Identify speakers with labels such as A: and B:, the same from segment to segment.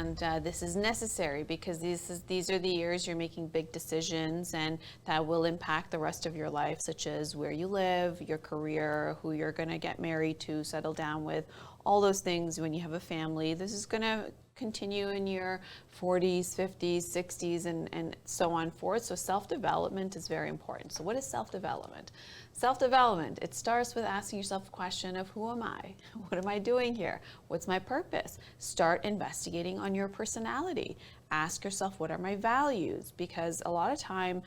A: And this is necessary because these are the years you're making big decisions and that will impact the rest of your life, such as where you live, your career, who you're going to get married to, settle down with, all those things when you have a family. This is going to continue in your 40s, 50s, 60s, and so on forth. So self-development is very important. So what is self-development? Self-development, it starts with asking yourself a question of who am I? What am I doing here? What's my purpose? Start investigating on your personality. Ask yourself, what are my values? Because a lot of time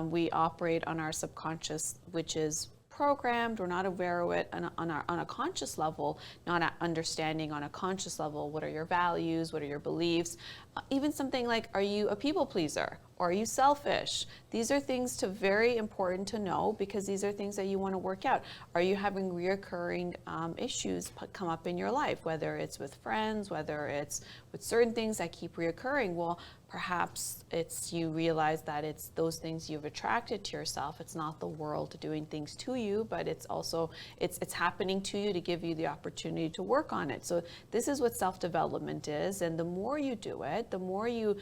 A: we operate on our subconscious, which is programmed. We're not aware of it on a conscious level, not understanding on a conscious level what are your values, what are your beliefs. Even something like, are you a people pleaser or are you selfish? These are things very important to know because these are things that you want to work out. Are you having reoccurring issues come up in your life, whether it's with friends, whether it's with certain things that keep reoccurring? Well, perhaps you realize that it's those things you've attracted to yourself. It's not the world doing things to you, but it's also it's happening to you to give you the opportunity to work on it. So this is what self-development is, and the more you do it, the more you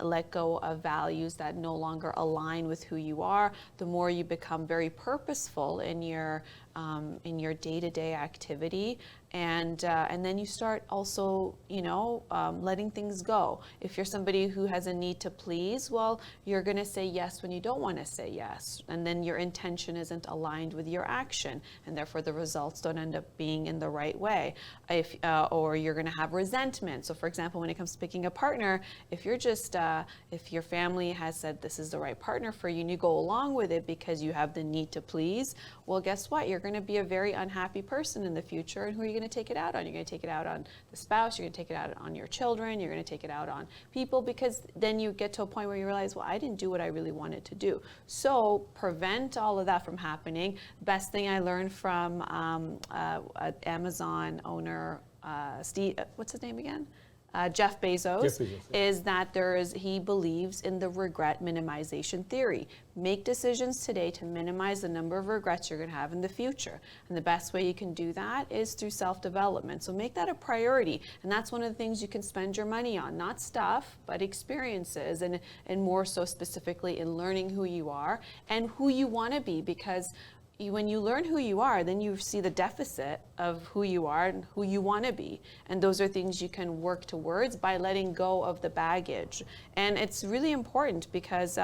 A: let go of values that no longer align with who you are, the more you become very purposeful in your day-to-day activity, and then you start also, letting things go. If you're somebody who has a need to please, well, you're going to say yes when you don't want to say yes, and then your intention isn't aligned with your action, and therefore the results don't end up being in the right way. Or you're going to have resentment. So, for example, when it comes to picking a partner, if your family has said this is the right partner for you, and you go along with it because you have the need to please, well, guess what? You're going to be a very unhappy person in the future, and who are you going to take it out on? You're going to take it out on the spouse, you're going to take it out on your children, you're going to take it out on people, because then you get to a point where you realize, well, I didn't do what I really wanted to do. So prevent all of that from happening. Best thing I learned from Amazon owner, Steve, what's his name again? Jeff Bezos, is that he believes in the regret minimization theory. Make decisions today to minimize the number of regrets you're going to have in the future. And the best way you can do that is through self-development. So make that a priority. And that's one of the things you can spend your money on, not stuff, but experiences, and more so specifically in learning who you are and who you want to be, because when you learn who you are, then you see the deficit of who you are and who you want to be. And those are things you can work towards by letting go of the baggage. And it's really important because,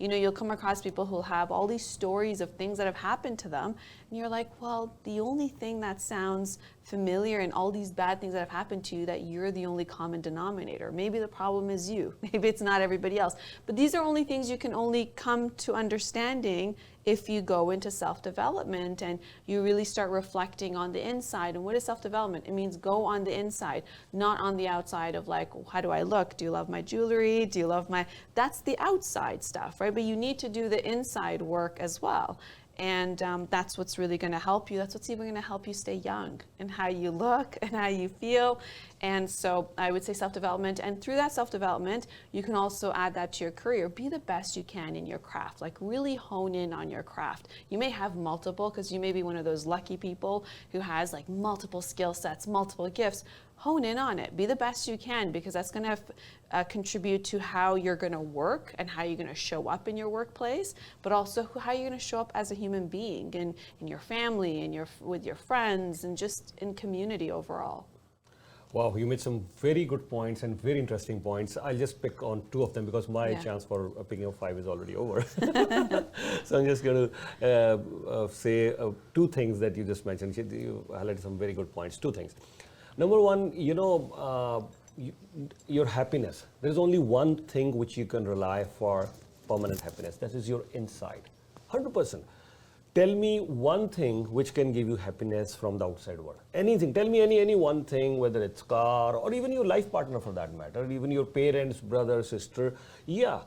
A: you'll come across people who'll have all these stories of things that have happened to them. And you're like, well, the only thing that sounds familiar in all these bad things that have happened to you, that you're the only common denominator. Maybe the problem is you. Maybe it's not everybody else. But these are only things you can only come to understanding if you go into self-development and you really start reflecting on the inside. And what is self-development? It means go on the inside, not on the outside of like, how do I look? Do you love my jewelry? Do you love that's the outside stuff, right? But you need to do the inside work as well. And that's what's really going to help you. That's what's even going to help you stay young, and how you look and how you feel. And so I would say self-development. And through that self-development, you can also add that to your career. Be the best you can in your craft. Like really hone in on your craft. You may have multiple, because you may be one of those lucky people who has like multiple skill sets, multiple gifts. Hone in on it. Be the best you can, because that's going to contribute to how you're going to work and how you're going to show up in your workplace, but also how you're going to show up as a human being and in your family and with your friends and just in community overall.
B: Wow, you made some very good points and very interesting points. I'll just pick on two of them because my chance for picking up five is already over. So I'm just going to say two things that you just mentioned. You highlighted some very good points. Two things. Number one, your happiness. There's only one thing which you can rely for permanent happiness. That is your inside. 100%. Tell me one thing which can give you happiness from the outside world. Anything. Tell me any one thing, whether it's car or even your life partner for that matter, even your parents, brother, sister. Yeah.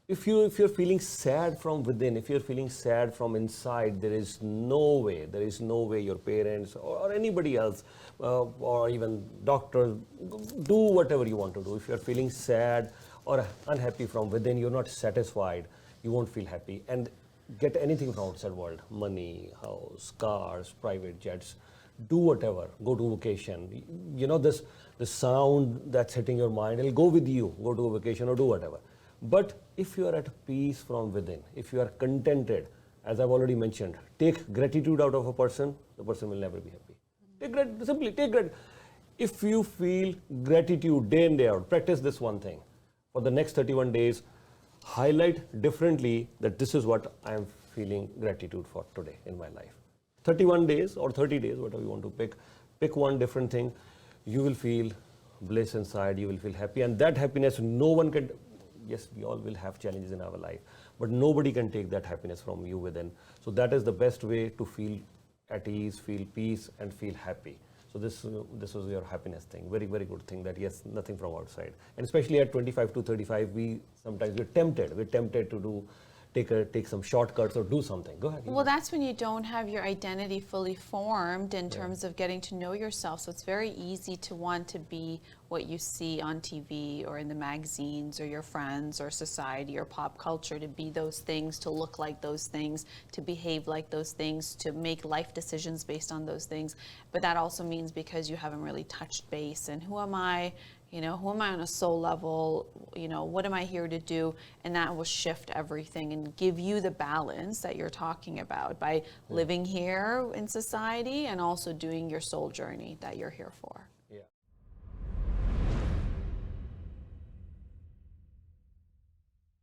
B: If you're feeling sad from within, if you're feeling sad from inside, there is no way your parents or anybody else or even doctors, do whatever you want to do. If you're feeling sad or unhappy from within, you're not satisfied, you won't feel happy. And get anything from outside world, money, house, cars, private jets, do whatever, go to vacation. You know, this the sound that's hitting your mind, it'll go with you, go to a vacation or do whatever. But if you are at peace from within, if you are contented, as I've already mentioned, take gratitude out of a person, the person will never be happy. Simply take gratitude. If you feel gratitude day in, day out, practice this one thing. For the next 31 days, highlight differently that this is what I am feeling gratitude for today in my life. 31 days or 30 days, whatever you want to pick one different thing. You will feel bliss inside, you will feel happy, and that happiness no one can, yes, we all will have challenges in our life, but nobody can take that happiness from you within. So that is the best way to feel at ease, feel peace, and feel happy. So this was your happiness thing. Very, very good thing that yes, nothing from outside. And especially at 25 to 35, we're tempted to take some shortcuts or do something. Go ahead.
A: Well, that's when you don't have your identity fully formed in terms of getting to know yourself. So it's very easy to want to be what you see on TV or in the magazines or your friends or society or pop culture, to be those things, to look like those things, to behave like those things, to make life decisions based on those things. But that also means because you haven't really touched base and who am I? You know, who am I on a soul level? You know, what am I here to do? And that will shift everything and give you the balance that you're talking about by living here in society and also doing your soul journey that you're here for.